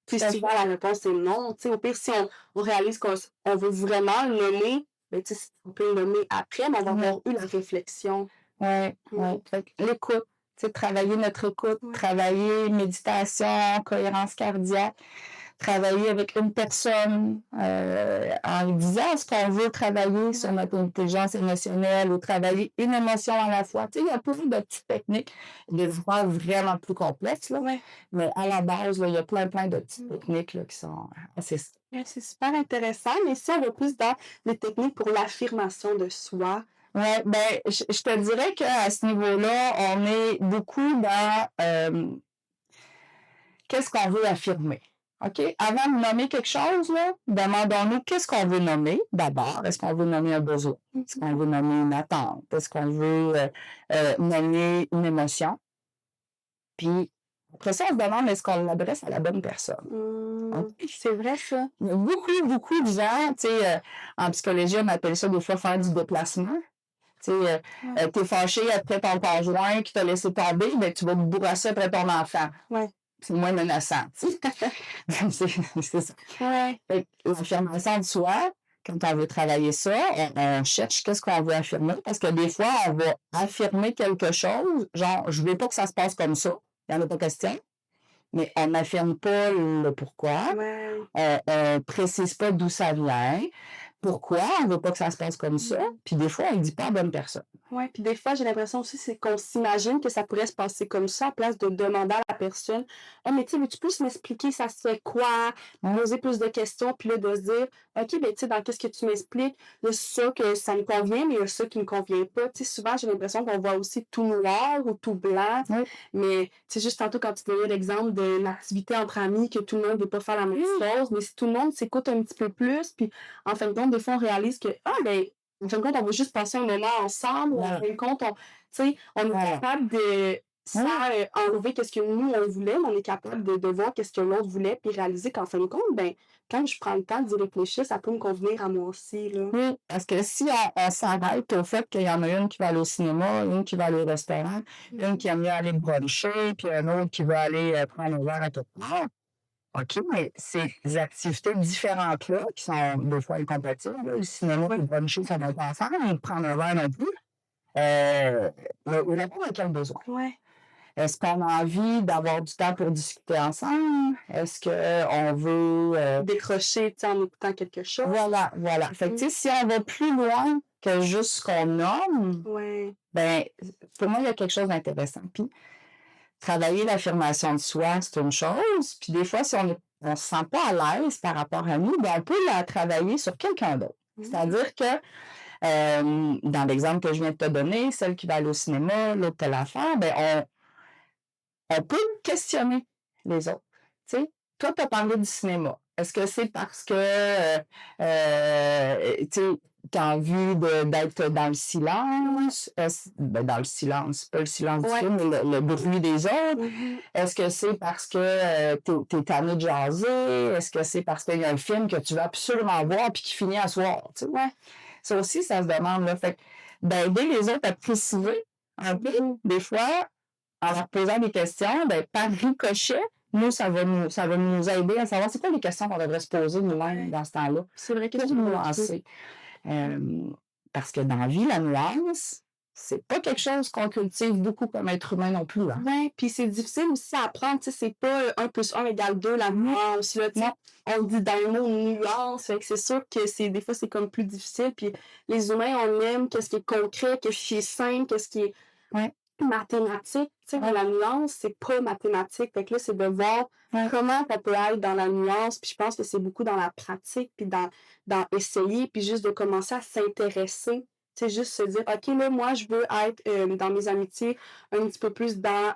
Puis Tout à souvent, la réponse est non. Tu sais, au pire, si on réalise qu'on veut vraiment le nommer, ben, tu sais, on peut le nommer après, mais on va avoir eu la réflexion. Oui. Fait que l'écoute, tu sais, travailler notre écoute, Ouais. travailler méditation, cohérence cardiaque, travailler avec une personne en lui disant ce qu'on veut travailler sur notre intelligence émotionnelle ou travailler une émotion à la fois. Tu sais, il y a plein de petites techniques, des fois vraiment plus complexes, là, Ouais. mais à la base, là, il y a plein de petites techniques là, qui sont assez simples. Ouais, c'est super intéressant, mais si on va plus dans les techniques pour l'affirmation de soi. Oui, ben, je te dirais qu'à ce niveau-là, on est beaucoup dans qu'est-ce qu'on veut affirmer. OK? Avant de nommer quelque chose, là, demandons-nous qu'est-ce qu'on veut nommer d'abord. Est-ce qu'on veut nommer un besoin? Est-ce qu'on veut nommer une attente? Est-ce qu'on veut nommer une émotion? Puis, après ça, on se demande est-ce qu'on l'adresse à la bonne personne? OK? C'est vrai, ça. Il y a beaucoup de gens, tu sais, en psychologie, on appelle ça des fois faire du déplacement. Tu sais, t'es fâché après ton conjoint qui t'a laissé tomber, ben, tu vas te bourrasser après ton enfant. Ouais. C'est moins menaçant. Tu sais. c'est ça. Ouais. Fait que l'affirmation de soi, quand on veut travailler ça, on cherche qu'est-ce qu'on veut affirmer, parce que des fois, on va affirmer quelque chose, genre, je veux pas que ça se passe comme ça, il n'y en a pas question, mais on n'affirme pas le pourquoi, Ouais. on précise pas d'où ça vient, pourquoi on veut pas que ça se passe comme ça, puis des fois, on ne dit pas à la bonne personne. Ouais, puis des fois, j'ai l'impression aussi c'est qu'on s'imagine que ça pourrait se passer comme ça, à place de demander à la personne: «Ah, mais tu sais, veux-tu plus m'expliquer ça se fait quoi?» Poser plus de questions, puis là, de se dire: «OK, ben tu sais, dans qu'est-ce que tu m'expliques, il y a ça que ça me convient, mais il y a ça qui me convient pas». Tu sais, souvent, j'ai l'impression qu'on voit aussi tout noir ou tout blanc, Oui. mais tu sais, juste tantôt quand tu donnais l'exemple d'une activité entre amis, que tout le monde ne veut pas faire la même chose, mais si tout le monde s'écoute un petit peu plus, puis en fin de compte, des fois, on réalise que: «Ah, ben en fin de compte, on veut juste passer un moment ensemble. En fin de compte, on est capable de, sans enlever qu'est-ce que nous, on voulait, mais on est capable de voir qu'est-ce que l'autre voulait, puis réaliser qu'en fin de compte, ben, quand je prends le temps d'y réfléchir, ça peut me convenir à moi aussi, là. Oui, parce que si on s'arrête au fait qu'il y en a une qui va aller au cinéma, une qui va aller au restaurant, une qui aime mieux aller bruncher, puis un autre qui va aller prendre un verre à quelque part, OK, mais ces activités différentes-là, qui sont des fois incompatibles, là, le cinéma et le bruncher, ça va pas ensemble, et prendre un verre non plus, on répond à quel besoin? Ouais. Est-ce qu'on a envie d'avoir du temps pour discuter ensemble? Est-ce qu'on veut... Décrocher, tu sais, en écoutant quelque chose. Voilà. Fait que, tu sais, si on va plus loin que juste ce qu'on nomme, Ouais. ben, pour moi, il y a quelque chose d'intéressant. Puis, travailler l'affirmation de soi, c'est une chose. Puis, des fois, si on ne se sent pas à l'aise par rapport à nous, ben, on peut la travailler sur quelqu'un d'autre. C'est-à-dire que, dans l'exemple que je viens de te donner, celle qui va aller au cinéma, l'autre telle affaire, ben, on peut questionner les autres. Tu sais, toi, tu as parlé du cinéma. Est-ce que c'est parce que, tu sais, tu as envie d'être dans le silence? Ben, dans le silence, pas le silence du Ouais. film, mais le bruit des autres. Mhm. Est-ce que c'est parce que t'es tanné de jaser? Est-ce que c'est parce qu'il y a un film que tu veux absolument voir puis qui finit à soir? Tu sais? Ouais. Ça aussi, ça se demande. Là. Fait que d'aider les autres à préciser un peu, des fois, en leur posant des questions, ben, par ricochet, nous, ça va nous aider à savoir c'est quoi les questions qu'on devrait se poser nous-mêmes dans ce temps-là C'est vrai que pour c'est une bonne idée. nuancer. Parce que dans la vie, la nuance, c'est pas quelque chose qu'on cultive beaucoup comme être humain non plus. Hein. Ouais, puis c'est difficile aussi à apprendre, tu sais, c'est pas 1 + 1 = 2, la nuance, là, tu sais. Non. On le dit dans le mot nuance, fait que c'est sûr que des fois, c'est comme plus difficile, puis les humains, on aime qu'est-ce qui est concret, qu'est-ce qui est simple, qu'est-ce qui est Ouais. mathématique, tu sais, Ouais. la nuance, c'est pas mathématique, fait que là, c'est de voir comment ça peut être dans la nuance, puis je pense que c'est beaucoup dans la pratique, puis dans essayer, puis juste de commencer à s'intéresser. Tu sais, juste se dire, OK, là, moi, je veux être dans mes amitiés un petit peu plus dans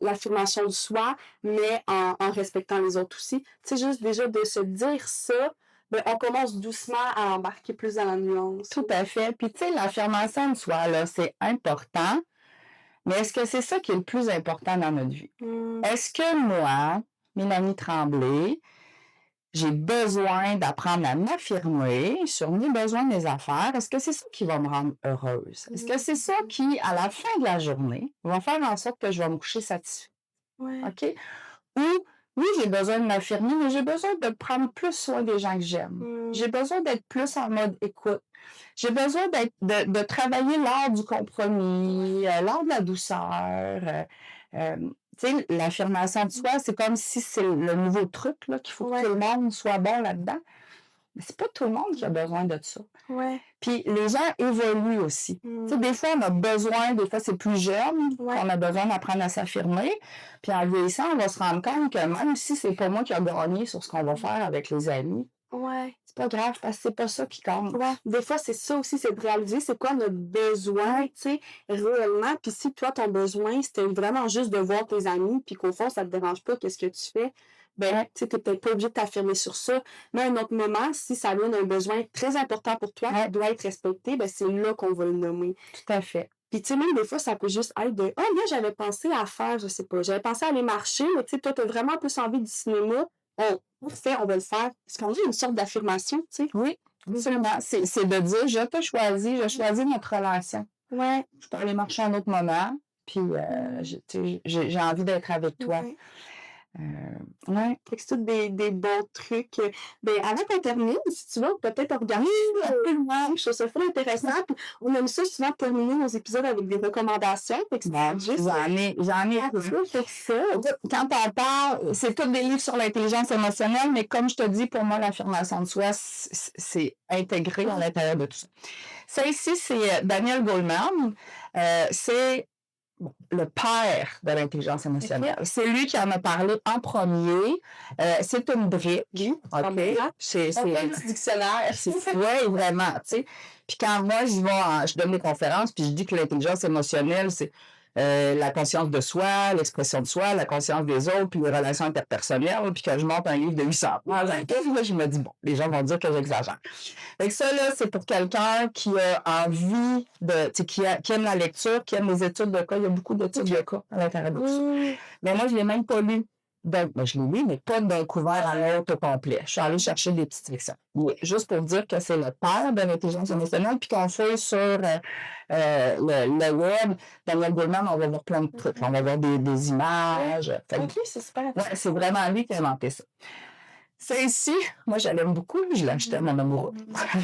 l'affirmation de soi, mais en respectant les autres aussi. Tu sais, juste déjà de se dire ça, ben, on commence doucement à embarquer plus dans la nuance. Tout à fait. Puis, tu sais, l'affirmation de soi, là, c'est important, mais est-ce que c'est ça qui est le plus important dans notre vie? Est-ce que moi, Mélanie Tremblay, j'ai besoin d'apprendre à m'affirmer sur mes besoins, mes affaires? Est-ce que c'est ça qui va me rendre heureuse? Est-ce que c'est ça qui, à la fin de la journée, va faire en sorte que je vais me coucher satisfaite? Ouais. OK? Ou, oui, j'ai besoin de m'affirmer, mais j'ai besoin de prendre plus soin des gens que j'aime. J'ai besoin d'être plus en mode écoute. J'ai besoin de travailler l'art du compromis, l'art de la douceur. Tu sais, l'affirmation de soi, c'est comme si c'est le nouveau truc là, qu'il faut que tout le monde soit bon là-dedans. Mais c'est pas tout le monde qui a besoin de ça. Ouais. Puis les gens évoluent aussi. Tu sais, des fois, on a besoin, des fois, c'est plus jeune, qu'on a besoin d'apprendre à s'affirmer. Puis en vieillissant, on va se rendre compte que même si c'est pas moi qui a gagné sur ce qu'on va faire avec les amis, c'est pas grave parce que c'est pas ça qui compte. Ouais. Des fois, c'est ça aussi, c'est de réaliser c'est quoi notre besoin, tu sais, réellement. Puis si toi, ton besoin, c'était vraiment juste de voir tes amis, puis qu'au fond, ça te dérange pas, qu'est-ce que tu fais, ben, tu sais, t'es peut-être pas obligé de t'affirmer sur ça. Mais à un autre moment, si ça donne un besoin très important pour toi, qui doit être respecté, ben, c'est là qu'on va le nommer. Tout à fait. Puis, tu sais, même des fois, ça peut juste être de, moi, j'avais pensé à faire, je sais pas, j'avais pensé à aller marcher, mais tu sais, toi, t'as vraiment plus envie du cinéma. Parfait, on va le faire. Parce qu'on a une sorte d'affirmation, tu sais. Oui, absolument. C'est de dire, je te choisis, je choisis notre relation. Ouais. Je peux aller marcher un autre moment, puis j'ai envie d'être avec toi. Ouais. Fait que c'est tous des bons trucs. Ben, avant qu'on termine, si tu veux, peut-être regarder je trouve ça fort intéressant. Puis on aime ça souvent terminer nos épisodes avec des recommandations. Fait que Bon, j'en ai peu. fait que ça. Quand on parle, c'est tous des livres sur l'intelligence émotionnelle, mais comme je te dis, pour moi, l'affirmation de soi, c'est intégré à l'intérieur de tout ça. Ça ici, c'est Daniel Goleman. C'est le père de l'intelligence émotionnelle. C'est lui qui en a parlé en premier. C'est une brique. OK? C'est un petit dictionnaire. Oui, vraiment. Tu sais. Puis quand moi, je donne des conférences, puis je dis que l'intelligence émotionnelle, c'est la conscience de soi, l'expression de soi, la conscience des autres, puis les relations interpersonnelles, puis quand je monte un livre de 800 pages, là, je me dis, bon, les gens vont dire que j'exagère. Fait que ça, là, c'est pour quelqu'un qui a envie qui aime la lecture, qui aime les études de cas. Il y a beaucoup d'études de cas à l'intérieur de ça. Mais moi, je ne l'ai même pas lu. Je l'ai lu, mais pas d'un couvert à l'autre au complet. Je suis allée chercher des petites sections. Oui, juste pour dire que c'est le père de l'intelligence émotionnelle, puis qu'on fait sur le web, Daniel Goleman, on va voir plein de trucs. On va voir des images. OK, c'est super. Ouais, c'est vraiment lui qui a inventé ça. Ça ici, moi, je l'aime beaucoup. Je l'ai acheté à mon amoureux.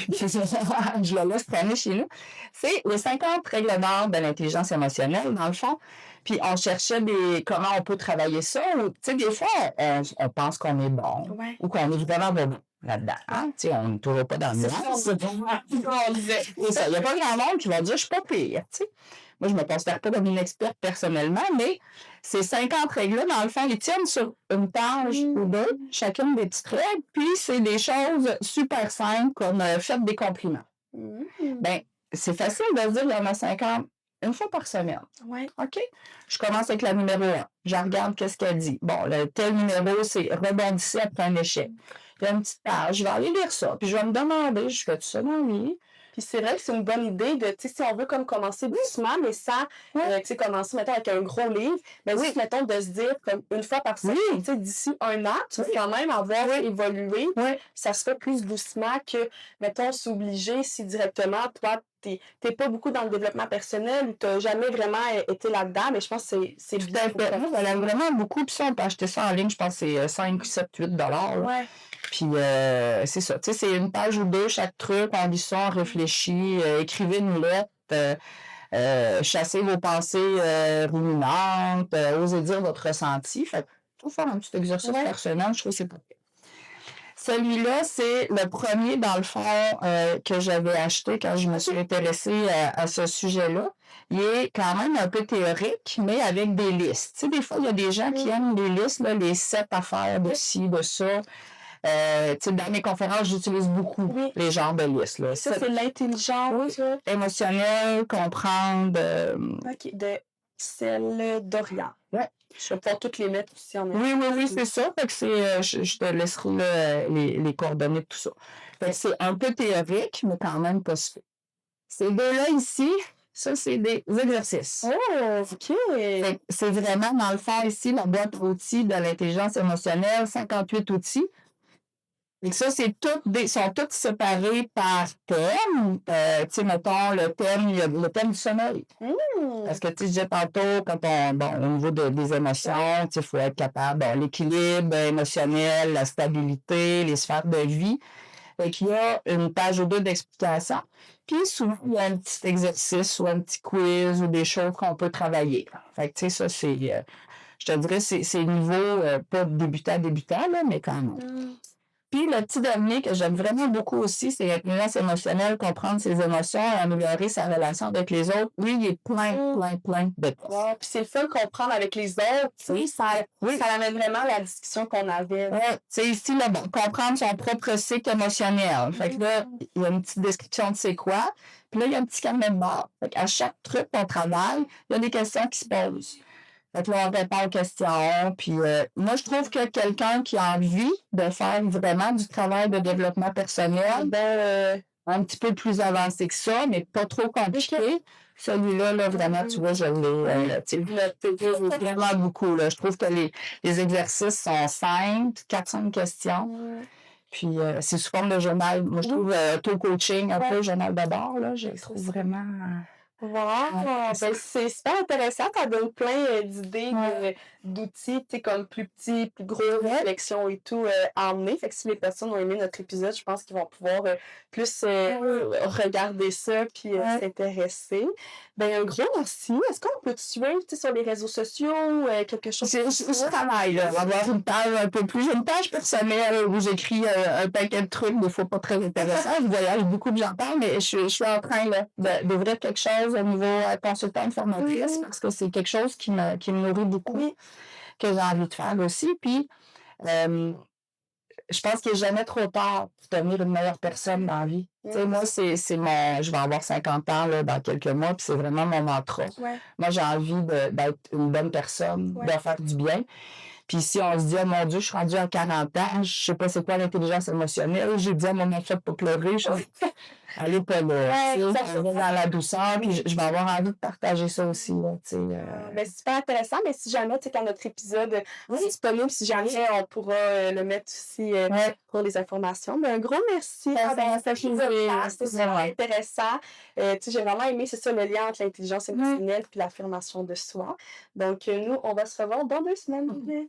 Je le laisse traîner chez nous. C'est les 50 règles d'or de l'intelligence émotionnelle, dans le fond. Puis, on cherchait comment on peut travailler ça. Tu sais, des fois, on pense qu'on est bon ou qu'on est vraiment bon là-dedans. Hein? Tu sais, on n'est toujours pas dans le nuance. Il n'y a pas grand monde qui va dire « je suis pas pire ». Tu sais. Moi, je ne me considère pas comme une experte personnellement, mais ces 50 règles-là, dans le fond, ils tiennent sur une page ou deux, chacune des petites règles, puis c'est des choses super simples comme faites des compliments. Ben, c'est facile de se dire, il y en a 50. une fois par semaine. Ouais. OK? Je commence avec la numéro 1. Je regarde qu'est-ce qu'elle dit. Bon, le tel numéro, c'est rebondissez après un échec. Il y a une petite page, je vais aller lire ça, puis je vais me demander, je fais tout ça dans la vie? Puis c'est vrai que c'est une bonne idée de, tu sais, si on veut comme commencer doucement, mais sans, tu sais, commencer, mettons, avec un gros livre, mais juste, mettons, de se dire, comme une fois par semaine, tu sais, d'ici un an, tu vas quand même avoir évolué. Ça se fait plus doucement que, mettons, s'obliger si directement, toi, t'es pas beaucoup dans le développement personnel ou t'as jamais vraiment été là-dedans, mais je pense que c'est bien. Moi, j'en aime vraiment beaucoup, puis ça, on peut acheter ça en ligne, je pense que c'est 5, 7, 8 $. Ouais. Puis c'est ça, tu sais, c'est une page ou deux, chaque truc, on lit ça, on réfléchit, écrivez une lettre, chassez vos pensées ruminantes, osez dire votre ressenti. Fait que, faut faire un petit exercice par semaine, je trouve que c'est pas pire. Celui-là, c'est le premier, dans le fond, que j'avais acheté quand je me suis intéressée à ce sujet-là. Il est quand même un peu théorique, mais avec des listes. Tu sais, des fois, il y a des gens qui aiment les listes, là, les 7 affaires de ci, de ça. Dans mes conférences, j'utilise beaucoup les genres de listes. Là. Ça, c'est l'intelligence émotionnelle, comprendre. de celle d'Orient. Ouais. Je vais pouvoir toutes les mettre aussi en Oui, c'est ça. Fait que je te laisserai là, les coordonnées de tout ça. Fait que c'est un peu théorique, mais quand même pas super. Ces deux-là ici, ça, c'est des exercices. Oh, OK. C'est vraiment, dans le fond, ici, la boîte à outils de l'intelligence émotionnelle, 58 outils. Et ça, sont tous séparés par thème. Tu sais, mettons, le thème du sommeil. Parce que, tu sais, je disais tantôt, au niveau des émotions, il faut être capable, l'équilibre émotionnel, la stabilité, les sphères de vie. Fait qu'il y a une page ou deux d'explication. Puis souvent, il y a un petit exercice ou un petit quiz ou des choses qu'on peut travailler. Fait que, tu sais, ça, c'est, je te dirais, c'est niveau, pas débutant, là, mais quand même. Puis le petit dernier que j'aime vraiment beaucoup aussi, c'est l'intelligence émotionnelle, comprendre ses émotions et améliorer sa relation avec les autres. Lui, il est plein de tests. Wow. Puis c'est le fun de comprendre avec les autres. Ça amène vraiment la discussion qu'on avait. Tu sais, ici, là, comprendre son propre cycle émotionnel. Fait que là, il y a une petite description de c'est quoi. Puis là, il y a un petit carnet de bord. Fait qu'à chaque truc qu'on travaille, il y a des questions qui se posent. Fait que là, on répond aux questions. Puis moi, je trouve que quelqu'un qui a envie de faire vraiment du travail de développement personnel, un petit peu plus avancé que ça, mais pas trop compliqué. Celui-là, là, vraiment, tu vois, je l'ai vraiment beaucoup. Là. Je trouve que les exercices sont simples, 4-5 questions. Puis c'est sous forme de journal. Moi, je trouve auto-coaching, un peu journal de bord. Là, je trouve vraiment... Wow! Ben, c'est super intéressant. Ça donne plein d'idées, d'outils, tu sais, comme plus petits, plus gros, réflexions et tout à emmener. Fait que si les personnes ont aimé notre épisode, je pense qu'ils vont pouvoir plus regarder ça puis s'intéresser. Ben, un gros merci. Est-ce qu'on peut te suivre sur les réseaux sociaux ou quelque chose? Je travaille, là. On va avoir une page un peu plus. J'ai une page personnelle où j'écris un paquet de trucs, des fois pas très intéressants. Je voyage beaucoup, j'en parle, mais je suis en train d'ouvrir quelque chose au niveau consultante formatrice parce que c'est quelque chose qui me nourrit beaucoup, que j'ai envie de faire aussi. Puis, je pense qu'il n'est jamais trop tard pour devenir une meilleure personne dans la vie. Tu sais, moi, je vais avoir 50 ans là, dans quelques mois, puis c'est vraiment mon mantra. Moi, j'ai envie d'être une bonne personne, de faire du bien. Puis si on se dit, oh mon Dieu, je suis rendue à 40 ans, je sais pas c'est quoi l'intelligence émotionnelle, j'ai dit à mon enfant de pas pleurer, allez pas là, je vais dans la douceur, puis je vais avoir envie de partager ça aussi. Là, ben, c'est super intéressant, mais si jamais, tu sais, quand notre épisode est disponible, si jamais on pourra le mettre aussi pour les informations. Mais un gros merci. C'est vraiment intéressant. Tu sais, j'ai vraiment aimé, c'est ça, le lien entre l'intelligence émotionnelle et l'affirmation de soi. Donc, nous, on va se revoir dans 2 semaines.